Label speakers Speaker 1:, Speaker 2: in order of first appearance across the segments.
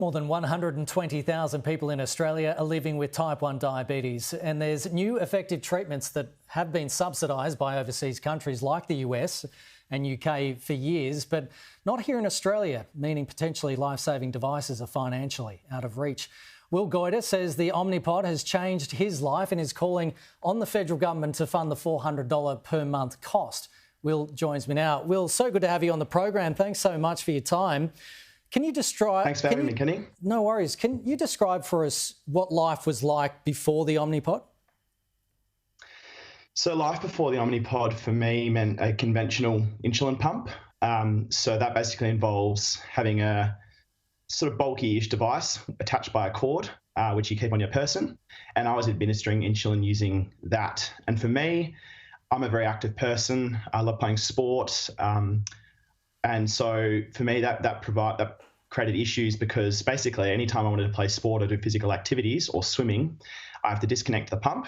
Speaker 1: More than 120,000 people in Australia are living with type 1 diabetes, and there's new effective treatments that have been subsidised by overseas countries like the US and UK for years, but not here in Australia, meaning potentially life-saving devices are financially out of reach. Will Goyder says the Omnipod has changed his life and is calling on the federal government to fund the $400 per month cost. Will joins me now. Will, so good to have you on the program. Thanks so much for your time. Can you describe...
Speaker 2: Thanks for having me, Kenny.
Speaker 1: No worries. Can you describe for us what life was like before the Omnipod?
Speaker 2: So life before the Omnipod for me meant a conventional insulin pump. So that basically involves having a sort of bulky-ish device attached by a cord, which you keep on your person. And I was administering insulin using that. And for me, I'm a very active person. I love playing sport. And so for me, that created issues because basically anytime I wanted to play sport or do physical activities or swimming, I have to disconnect the pump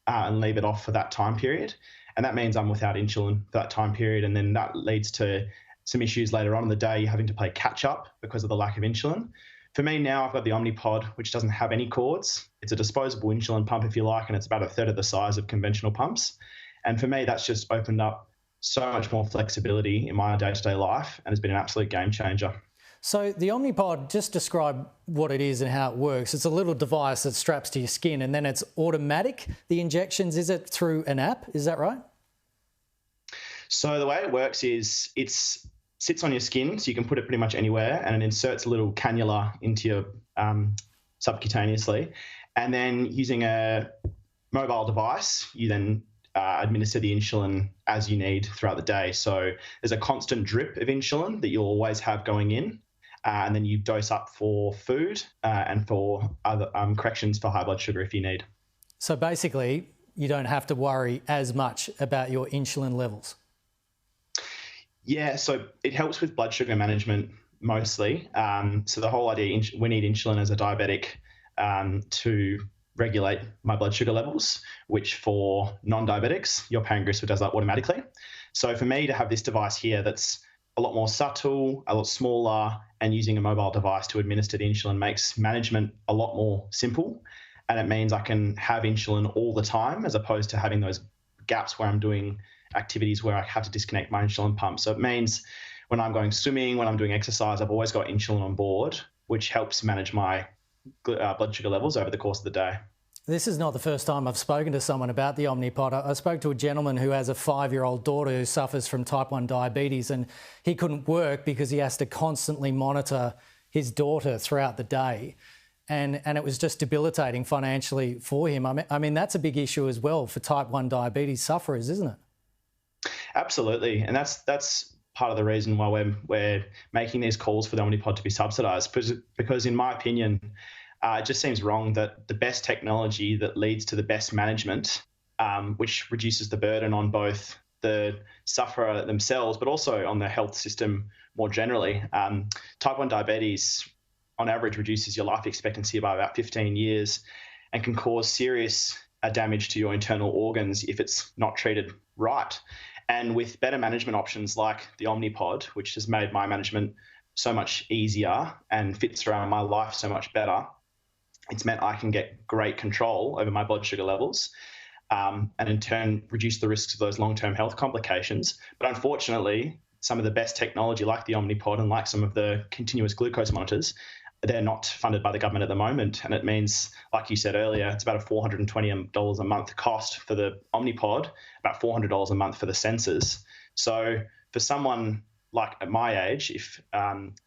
Speaker 2: and leave it off for that time period. And that means I'm without insulin for that time period. And then that leads to some issues later on in the day, having to play catch up because of the lack of insulin. For me now, I've got the Omnipod, which doesn't have any cords. It's a disposable insulin pump, if you like, and it's about a third of the size of conventional pumps. And for me, that's just opened up so much more flexibility in my day-to-day life and has been an absolute game changer.
Speaker 1: So the Omnipod, just describe what it is and how it works. It's a little device that straps to your skin and then it's automatic. The injections, is it through an app? Is that right?
Speaker 2: So the way it works is it sits on your skin, so you can put it pretty much anywhere, and it inserts a little cannula into your subcutaneously. And then using a mobile device, you then administer the insulin as you need throughout the day. So there's a constant drip of insulin that you'll always have going in, and then you dose up for food and for other corrections for high blood sugar if you need.
Speaker 1: So basically, you don't have to worry as much about your insulin levels.
Speaker 2: Yeah, so it helps with blood sugar management mostly. So the whole idea, we need insulin as a diabetic to regulate my blood sugar levels, which for non-diabetics, your pancreas does that automatically. So for me to have this device here that's a lot more subtle, a lot smaller, and using a mobile device to administer the insulin makes management a lot more simple. And it means I can have insulin all the time as opposed to having those gaps where I'm doing activities where I have to disconnect my insulin pump. So it means when I'm going swimming, when I'm doing exercise, I've always got insulin on board, which helps manage my blood sugar levels over the course of the day.
Speaker 1: This is not the first time I've spoken to someone about the Omnipod. I spoke to a gentleman who has a 5-year-old daughter who suffers from type 1 diabetes, and he couldn't work because he has to constantly monitor his daughter throughout the day. And it was just debilitating financially for him. I mean, that's a big issue as well for type 1 diabetes sufferers, isn't it?
Speaker 2: Absolutely. And that's part of the reason why we're making these calls for the Omnipod to be subsidised, because in my opinion, it just seems wrong that the best technology that leads to the best management, which reduces the burden on both the sufferer themselves, but also on the health system more generally. Type 1 diabetes, on average, reduces your life expectancy by about 15 years and can cause serious damage to your internal organs if it's not treated right. And with better management options like the Omnipod, which has made my management so much easier and fits around my life so much better, it's meant I can get great control over my blood sugar levels and in turn reduce the risks of those long-term health complications. But unfortunately, some of the best technology like the Omnipod and like some of the continuous glucose monitors, they're not funded by the government at the moment. And it means, like you said earlier, it's about a $420 a month cost for the Omnipod, about $400 a month for the sensors. So for someone like at my age, if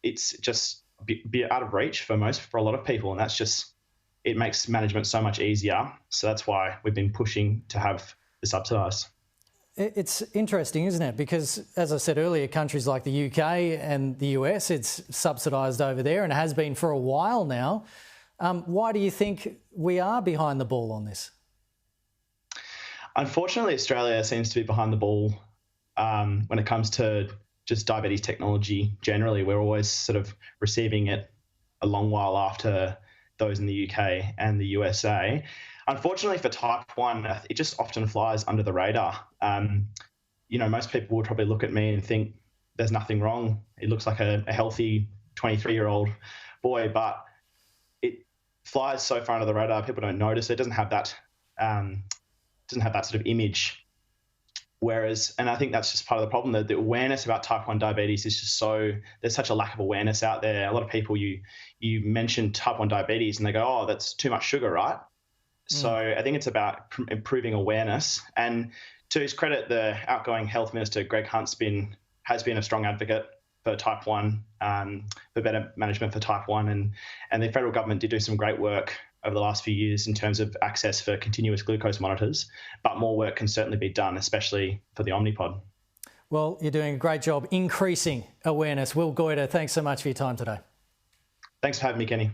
Speaker 2: it's just be out of reach for a lot of people, and it makes management so much easier. So that's why we've been pushing to have the subsidised.
Speaker 1: It's interesting, isn't it? Because, as I said earlier, countries like the UK and the US, it's subsidised over there and has been for a while now. Why do you think we are behind the ball on this?
Speaker 2: Unfortunately, Australia seems to be behind the ball when it comes to just diabetes technology generally. We're always sort of receiving it a long while after those in the UK and the USA. Unfortunately for type 1, it just often flies under the radar. Most people would probably look at me and think there's nothing wrong. It looks like a healthy 23-year-old boy, but it flies so far under the radar, people don't notice it. It doesn't have that sort of image. Whereas, and I think that's just part of the problem, that the awareness about type 1 diabetes is just there's such a lack of awareness out there. A lot of people, you mention type 1 diabetes and they go, oh, that's too much sugar, right? So I think it's about improving awareness. And to his credit, the outgoing health minister, Greg Hunt's has been a strong advocate for type 1, for better management for type 1. And the federal government did do some great work over the last few years in terms of access for continuous glucose monitors, but more work can certainly be done, especially for the Omnipod.
Speaker 1: Well, you're doing a great job increasing awareness. Will Goyder, thanks so much for your time today.
Speaker 2: Thanks for having me, Kenny.